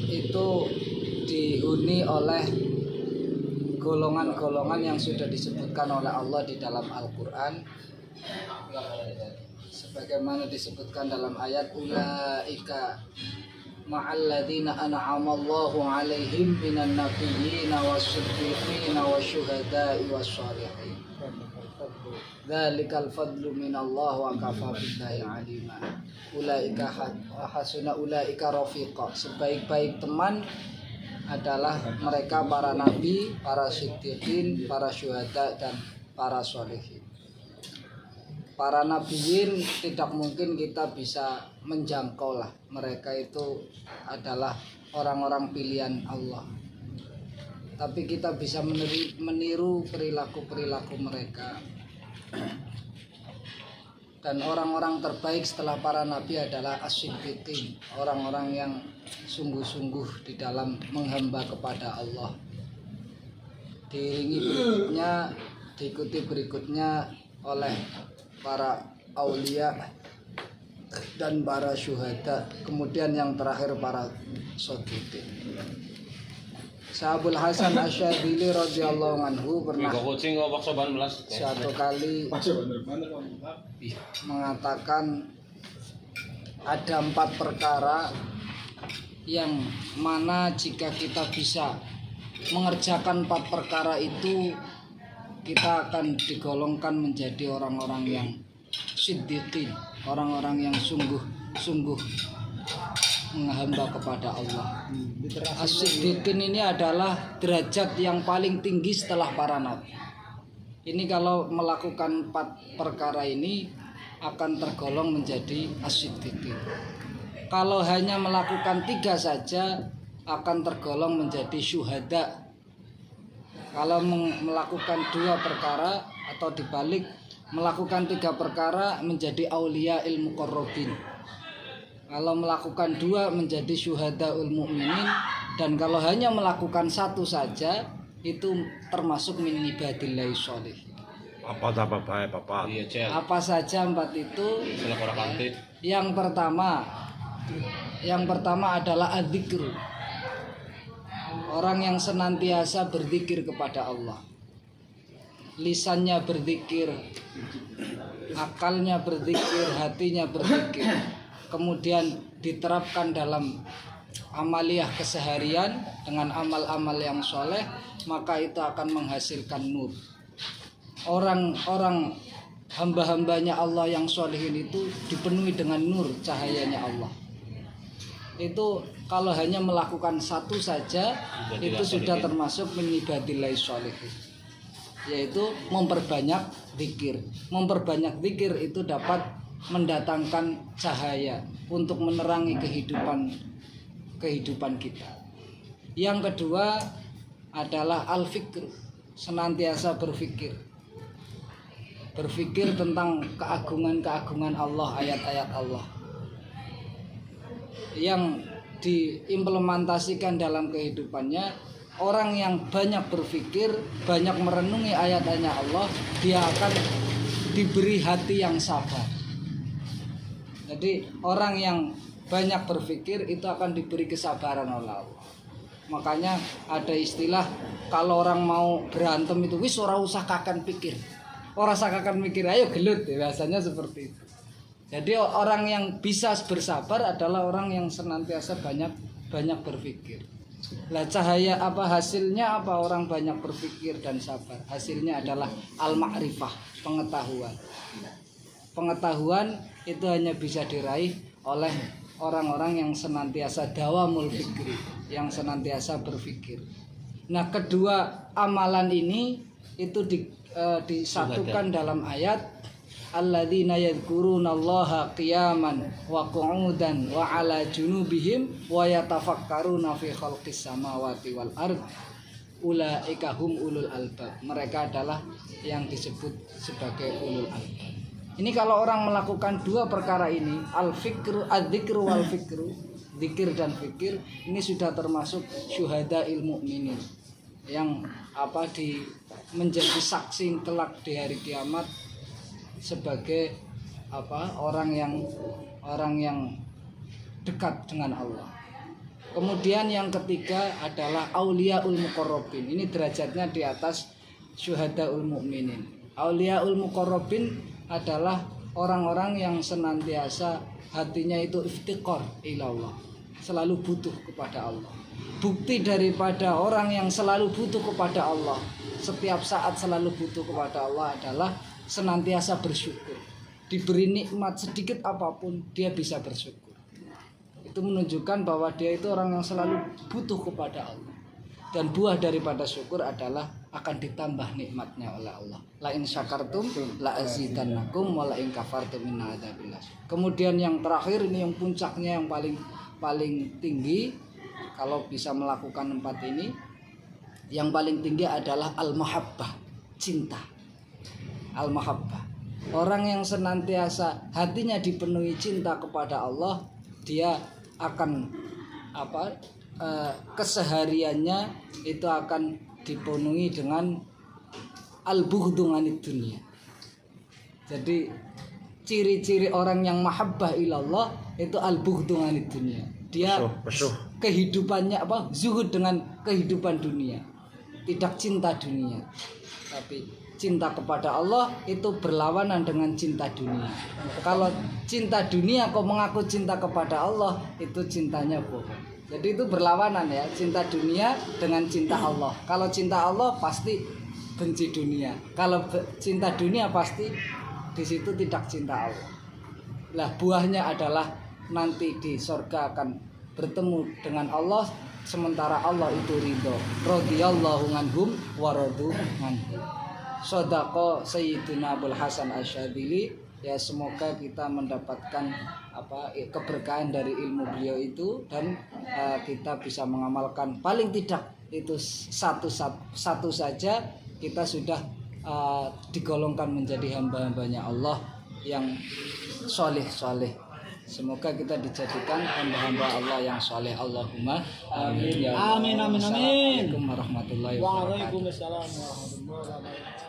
itu dihuni oleh golongan-golongan yang sudah disebutkan oleh Allah di dalam Al-Quran, sebagaimana disebutkan dalam ayat ulaika ma'alladzina an'amallahu 'alaihim minan nabiyyina was-siddiqina wasyuhada'i wasyolihin. Dzalikal fadlu minallah wa kafa billahi 'alima. Ulaika hasuna ulaika rafiqa. Sebaik-baik teman adalah mereka para nabi, para siddiqin, para syuhada dan para sholihin. Para nabiyin tidak mungkin kita bisa menjangkau lah. Mereka itu adalah orang-orang pilihan Allah. Tapi kita bisa meniru perilaku-perilaku mereka. Dan orang-orang terbaik setelah para nabi adalah as-siddiqin, orang-orang yang sungguh-sungguh di dalam menghamba kepada Allah. Diikuti berikutnya oleh para aulia dan para syuhada, kemudian yang terakhir para shodiqin. Sahabul Hasan Asyadzili radhiyallahu anhu pernah suatu kali mengatakan ada 4 perkara yang mana jika kita bisa mengerjakan 4 perkara itu, kita akan digolongkan menjadi orang-orang yang siddiqin, orang-orang yang sungguh-sungguh menghamba kepada Allah. As-siddiqin ini adalah derajat yang paling tinggi setelah para nabi. Ini kalau melakukan 4 perkara ini akan tergolong menjadi as-siddiqin. Kalau hanya melakukan 3 saja akan tergolong menjadi syuhada. Kalau melakukan 2 perkara atau dibalik melakukan 3 perkara menjadi aulia ilmu muqarrabin. Kalau melakukan 2 menjadi syuhadaul mukminin, dan kalau hanya melakukan 1 saja itu termasuk min ibadillahi sholih. Apa saja 4 itu? Yang pertama adalah adzikru. Orang yang senantiasa berzikir kepada Allah. Lisannya berzikir, akalnya berzikir, hatinya berzikir. Kemudian diterapkan dalam amaliyah keseharian dengan amal-amal yang soleh, maka itu akan menghasilkan nur. Orang-orang hamba-hambanya Allah yang solehin itu dipenuhi dengan nur cahayanya Allah. Itu kalau hanya melakukan 1 saja itu sudah termasuk min ibadillahi sholihin, yaitu memperbanyak zikir. Memperbanyak zikir itu dapat mendatangkan cahaya untuk menerangi kehidupan kita. Yang kedua adalah al-fikr, senantiasa berfikir tentang keagungan-keagungan Allah, ayat-ayat Allah yang diimplementasikan dalam kehidupannya. Orang yang banyak berfikir, banyak merenungi ayat-ayatnya Allah, dia akan diberi hati yang sabar. Jadi orang yang banyak berfikir itu akan diberi kesabaran oleh Allah. Makanya ada istilah kalau orang mau berantem itu wis ora usah kakan pikir. Ora usah kakan mikir, ayo gelut, biasanya seperti itu. Jadi orang yang bisa bersabar adalah orang yang senantiasa banyak berfikir. Lah cahaya apa hasilnya apa orang banyak berfikir dan sabar? Hasilnya adalah al-ma'rifah, pengetahuan. Pengetahuan itu hanya bisa diraih oleh orang-orang yang senantiasa dawamul fikri, yang senantiasa berfikir. Nah, kedua amalan ini itu disatukan dalam ayat alladzina yadhkurunallaha qiyaman wa qu'udan wa 'ala junubihim wa yatafakkaruna fi khalqis samawati wal ard ulaika hum ulul albab. Mereka adalah yang disebut sebagai ulul albab. Ini kalau orang melakukan 2 perkara ini, al-fikru, adzikru wal fikru, zikir dan fikir, ini sudah termasuk syuhadail mukminin yang menjadi saksi kelak di hari kiamat sebagai orang yang dekat dengan Allah. Kemudian yang ketiga adalah auliaul muqarrabin. Ini derajatnya di atas syuhadaul mukminin. Auliaul muqarrabin adalah orang-orang yang senantiasa hatinya itu iftiqar ilallah, selalu butuh kepada Allah. Bukti daripada orang yang selalu butuh kepada Allah, setiap saat selalu butuh kepada Allah adalah senantiasa bersyukur. Diberi nikmat sedikit apapun dia bisa bersyukur. Itu menunjukkan bahwa dia itu orang yang selalu butuh kepada Allah. Dan buah daripada syukur adalah akan ditambah nikmatnya oleh Allah. La in syakartum la azidannakum wa la in kafartum inna adzabil las. Kemudian yang terakhir ini yang puncaknya yang paling tinggi, kalau bisa melakukan 4 ini, yang paling tinggi adalah al-mahabbah, cinta. Al-mahabbah. Orang yang senantiasa hatinya dipenuhi cinta kepada Allah, dia akan kesehariannya itu akan dipenuhi dengan al-bughdu anid dunya. Jadi ciri-ciri orang yang mahabbah ilallah itu al-bughdu anid dunya. Dia kehidupannya zuhud dengan kehidupan dunia, tidak cinta dunia, tapi cinta kepada Allah itu berlawanan dengan cinta dunia. Kalau cinta dunia kau mengaku cinta kepada Allah, itu cintanya bohong. Jadi itu berlawanan ya, cinta dunia dengan cinta Allah. Kalau cinta Allah pasti benci dunia. Kalau cinta dunia pasti di situ tidak cinta Allah. Lah buahnya adalah nanti di surga akan bertemu dengan Allah, sementara Allah itu ridho. Radhiyallahu anhum wa radu anhu. Sodako Sayyidina Abul Hasan Asyadzili. Ya semoga kita mendapatkan keberkahan dari ilmu beliau itu, dan kita bisa mengamalkan paling tidak itu satu saja, kita sudah digolongkan menjadi hamba-hambanya Allah yang soleh. Semoga kita dijadikan hamba-hamba Allah yang soleh. Allahumma amin. Amin. Assalamualaikum warahmatullahi wabarakatuh. Waalaikumsalam warahmatullahi wabarakatuh.